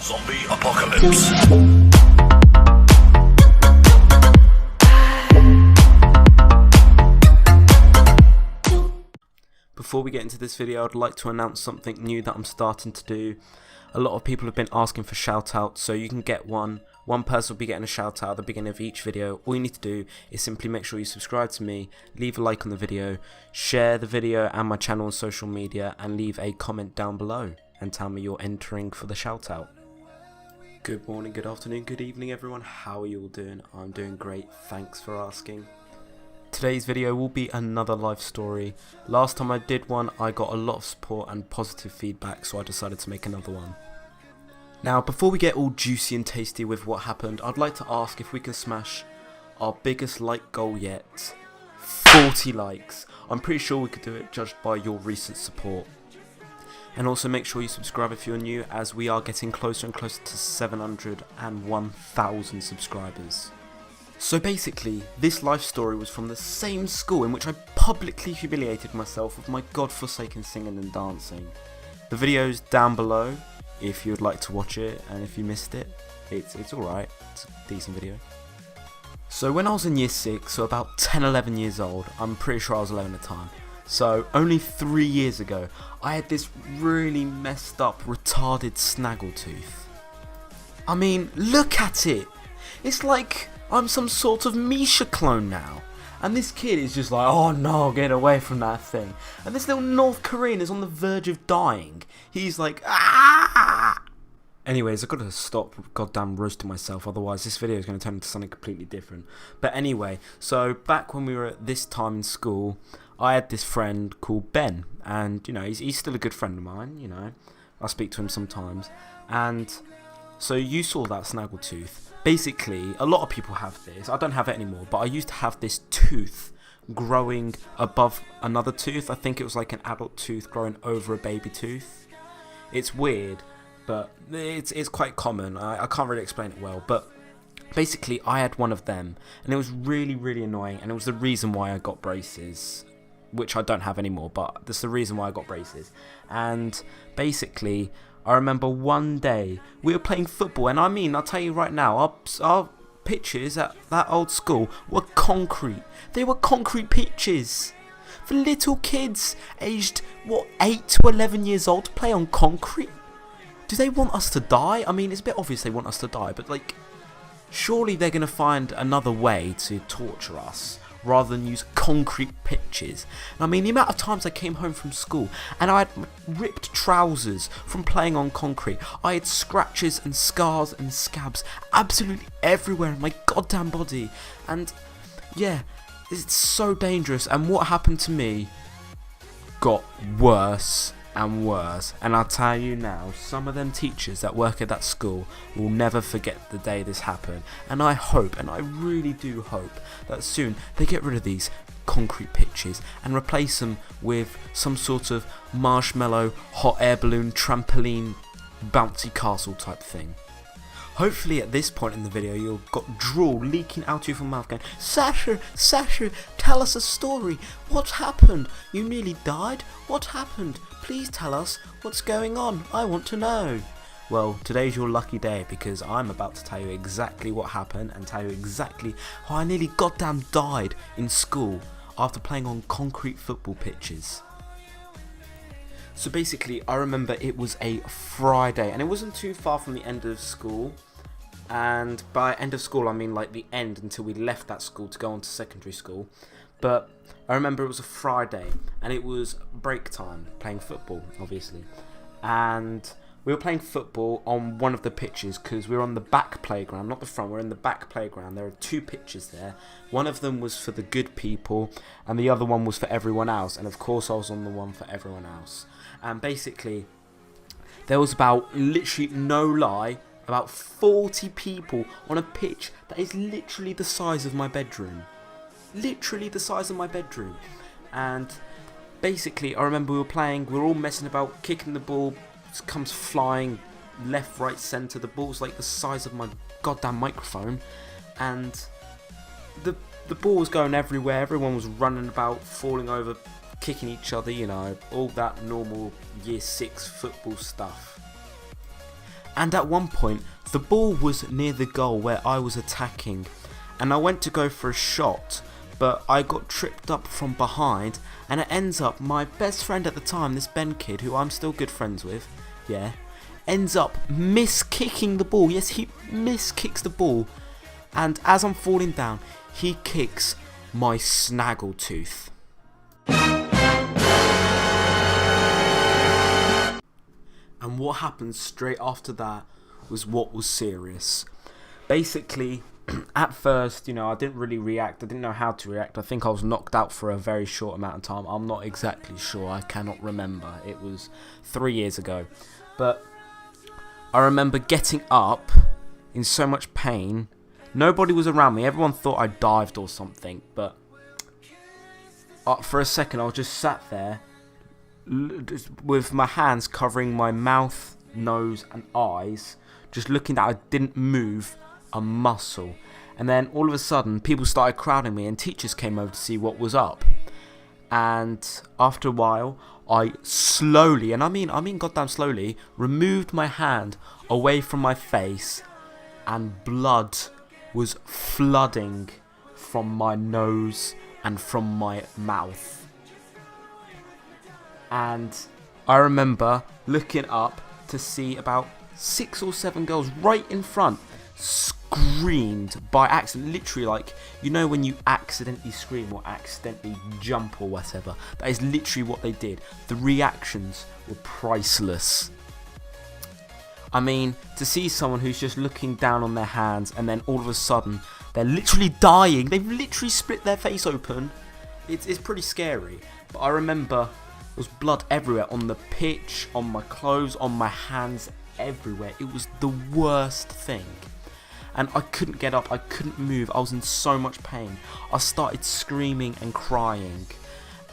Zombie Apocalypse. Before we get into this video, I'd like to announce something new that I'm starting to do. A lot of people have been asking for shout-outs, so you can get one. One person will be getting a shout-out at the beginning of each video. All you need to do is simply make sure you subscribe to me, leave a like on the video, share the video and my channel on social media, and leave a comment down below and tell me you're entering for the shout-out. Good morning, good afternoon, good evening everyone. How are you all doing? I'm doing great, thanks for asking. Today's video will be another life story. Last time I did one, I got a lot of support and positive feedback, so I decided to make another one. Now, before we get all juicy and tasty with what happened, I'd like to ask if we can smash our biggest like goal yet. 40 likes. I'm pretty sure we could do it judged by your recent support. And also make sure you subscribe if you're new, as we are getting closer and closer to 700 and 1,000 subscribers. So basically, this life story was from the same school in which I publicly humiliated myself with my godforsaken singing and dancing. The video's down below if you'd like to watch it, and if you missed it, it's alright, it's a decent video. So when I was in year 6, so about 10-11 years old, I'm pretty sure I was 11 at the time, so only 3 years ago, I had this really messed up, retarded snaggletooth. I mean, look at it! It's like I'm some sort of Misha clone now. And this kid is just like, oh no, get away from that thing. And this little North Korean is on the verge of dying. He's like, ah! Anyways, I've got to stop goddamn roasting myself, otherwise this video is going to turn into something completely different. But anyway, so back when we were at this time in school, I had this friend called Ben. And, you know, he's still a good friend of mine, you know. I speak to him sometimes. And so you saw that snaggletooth. Basically, a lot of people have this. I don't have it anymore, but I used to have this tooth growing above another tooth. I think it was like an adult tooth growing over a baby tooth. It's weird, but it's quite common. I can't really explain it well, but basically I had one of them, and it was really, really annoying, and it was the reason why I got braces, which I don't have anymore, but that's the reason why I got braces. And basically, I remember one day we were playing football, and I mean, I'll tell you right now, our pitches at that old school were concrete. They were concrete pitches for little kids aged, what, 8 to 11 years old to play on concrete? Do they want us to die? I mean, it's a bit obvious they want us to die, but like, surely they're going to find another way to torture us rather than use concrete pitches. I mean, the amount of times I came home from school and I had ripped trousers from playing on concrete. I had scratches and scars and scabs absolutely everywhere in my goddamn body. And yeah, it's so dangerous. And what happened to me got worse and worse. And I'll tell you now, some of them teachers that work at that school will never forget the day this happened. And I hope, and I really do hope, that soon they get rid of these concrete pitches and replace them with some sort of marshmallow, hot air balloon, trampoline, bouncy castle type thing. Hopefully at this point in the video you've got drool leaking out of your mouth going, Sasha, tell us a story. What happened? You nearly died? What happened? Please tell us what's going on. I want to know. Well, today's your lucky day, because I'm about to tell you exactly what happened and tell you exactly how I nearly goddamn died in school after playing on concrete football pitches. So basically, I remember it was a Friday, and it wasn't too far from the end of school. And by end of school, I mean like the end until we left that school to go on to secondary school. But I remember it was a Friday, and it was break time, playing football, obviously. And we were playing football on one of the pitches, because we were on the back playground, not the front, we're in the back playground. There are 2 pitches there. One of them was for the good people, and the other one was for everyone else. And of course I was on the one for everyone else. And basically, there was about, literally no lie, about 40 people on a pitch that is literally the size of my bedroom. Literally the size of my bedroom. And basically, I remember we were playing, we were all messing about, kicking the ball, it comes flying left, right, centre. The ball's like the size of my goddamn microphone. And the ball was going everywhere. Everyone was running about, falling over, kicking each other, you know, all that normal year 6 football stuff. And at one point, the ball was near the goal where I was attacking, and I went to go for a shot, but I got tripped up from behind, and it ends up my best friend at the time, this Ben kid, who I'm still good friends with, yeah, ends up miss-kicking the ball. Yes, he miss-kicks the ball, and as I'm falling down, he kicks my snaggletooth. And what happened straight after that was what was serious. Basically, at first, I didn't really react. I didn't know how to react. I think I was knocked out for a very short amount of time. I'm not exactly sure. I cannot remember. It was 3 years ago. But I remember getting up in so much pain. Nobody was around me. Everyone thought I dived or something. But for a second, I was just sat there with my hands covering my mouth, nose and eyes, just looking that I didn't move a muscle. And then all of a sudden people started crowding me and teachers came over to see what was up. And after a while, I slowly, and I mean goddamn slowly, removed my hand away from my face, and blood was flooding from my nose and from my mouth. And I remember looking up to see about 6 or 7 girls right in front screamed by accident. Literally, like, when you accidentally scream or accidentally jump or whatever. That is literally what they did. The reactions were priceless. I mean, to see someone who's just looking down on their hands and then all of a sudden they're literally dying. They've literally split their face open. It's pretty scary. But I remember there was blood everywhere, on the pitch, on my clothes, on my hands, everywhere. It was the worst thing. And I couldn't get up, I couldn't move, I was in so much pain. I started screaming and crying.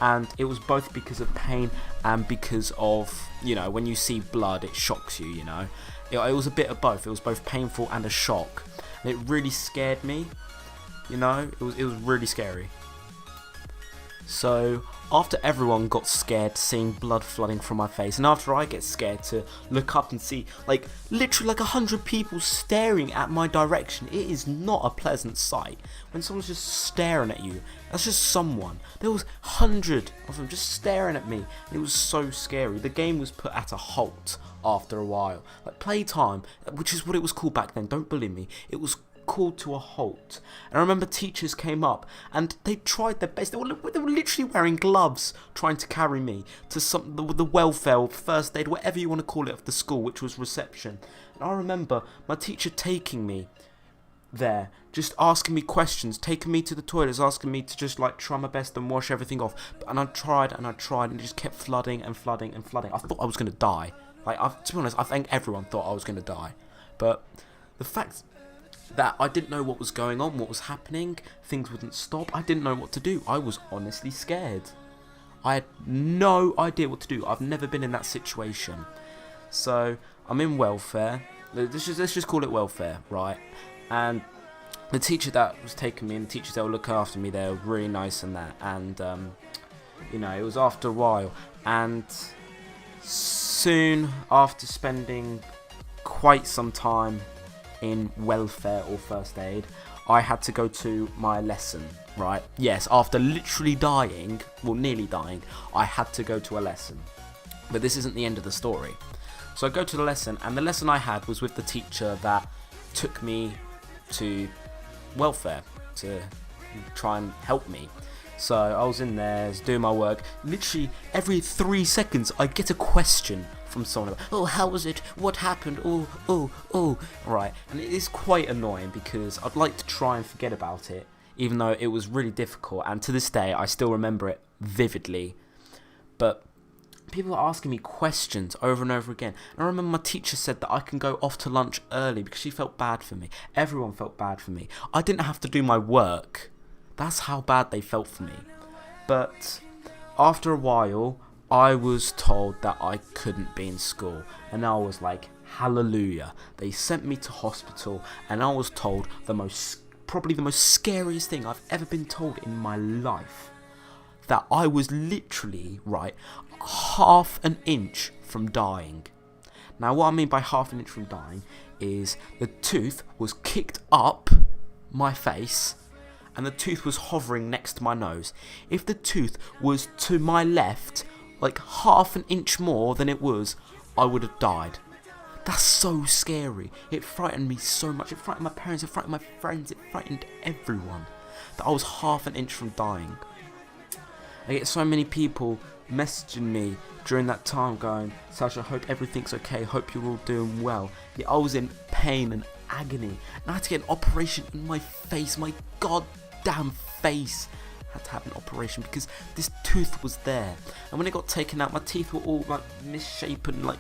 And it was both because of pain and because of, when you see blood, it shocks you, It was a bit of both. It was both painful and a shock. And it really scared me, It was really scary. So after everyone got scared seeing blood flooding from my face, and after I get scared to look up and see literally 100 people staring at my direction, it is not a pleasant sight. When someone's just staring at you, that's just someone. There was 100 of them just staring at me. It was so scary. The game was put at a halt after a while. Playtime, which is what it was called back then, don't bully me, it was called to a halt. And I remember teachers came up and they tried their best. They were literally wearing gloves trying to carry me to the welfare or first aid, whatever you want to call it, of the school, which was reception. And I remember my teacher taking me there, just asking me questions, taking me to the toilets, asking me to just try my best and wash everything off. And I tried and it just kept flooding and flooding and flooding. I thought I was going to die. To be honest, I think everyone thought I was going to die. But the fact that I didn't know what was going on, what was happening, things wouldn't stop, I didn't know what to do. I was honestly scared. I had no idea what to do. I've never been in that situation. So I'm in welfare. Let's just call it welfare, right? And the teacher that was taking me, and the teachers that were looking after me, they were really nice and that. And it was after a while, and soon after spending quite some time in welfare or first aid, I had to go to my lesson, right? Yes, after literally dying, nearly dying, I had to go to a lesson. But this isn't the end of the story. So I go to the lesson, and the lesson I had was with the teacher that took me to welfare to try and help me. So I was in there, doing my work. Literally every 3 seconds I get a question from someone about, oh, how was it? What happened? Oh. Right. And it is quite annoying because I'd like to try and forget about it, even though it was really difficult. And to this day, I still remember it vividly. But people are asking me questions over and over again. And I remember my teacher said that I can go off to lunch early because she felt bad for me. Everyone felt bad for me. I didn't have to do my work. That's how bad they felt for me. But after a while, I was told that I couldn't be in school. And I was like, hallelujah. They sent me to hospital, and I was told probably the most scariest thing I've ever been told in my life. That I was literally, half an inch from dying. Now what I mean by half an inch from dying is the tooth was kicked up my face and the tooth was hovering next to my nose. If the tooth was to my left, like half an inch more than it was, I would have died. That's so scary. It frightened me so much. It frightened my parents, it frightened my friends, it frightened everyone that I was half an inch from dying. I get so many people messaging me during that time going, Sasha, I hope everything's okay, hope you're all doing well. Yeah, I was in pain and agony, and I had to get an operation in my face, my goddamn face. I had to have an operation because this tooth was there, and when it got taken out, my teeth were all like misshapen, like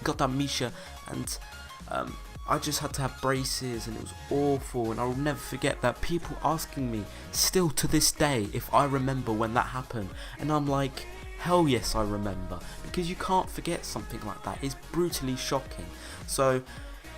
goddamn Misha, and I just had to have braces, and it was awful. And I will never forget that people asking me still to this day if I remember when that happened, and I'm like, hell yes I remember, because you can't forget something like that. It's brutally shocking. So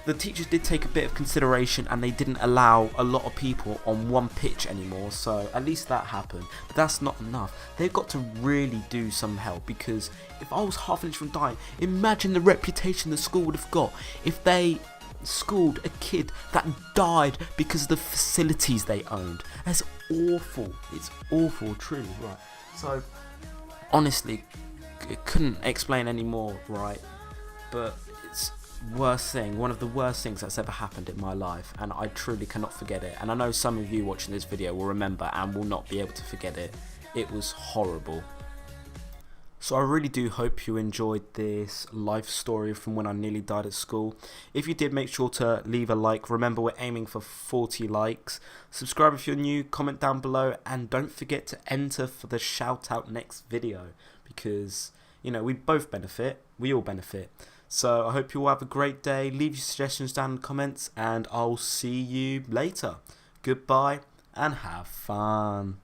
the teachers did take a bit of consideration, and they didn't allow a lot of people on one pitch anymore, so at least that happened. But that's not enough. They've got to really do some help, because if I was half an inch from dying, imagine the reputation the school would have got if they schooled a kid that died because of the facilities they owned. That's awful. It's awful, truly, right? So honestly, it couldn't explain anymore, right? But it's worst thing, one of the worst things that's ever happened in my life, and I truly cannot forget it. And I know some of you watching this video will remember and will not be able to forget it. It was horrible. So I really do hope you enjoyed this life story from when I nearly died at school. If you did, make sure to leave a like. Remember, we're aiming for 40 likes. Subscribe if you're new, comment down below, and don't forget to enter for the shout out next video, because, you know, we both benefit, we all benefit. So I hope you all have a great day. Leave your suggestions down in the comments, and I'll see you later. Goodbye and have fun.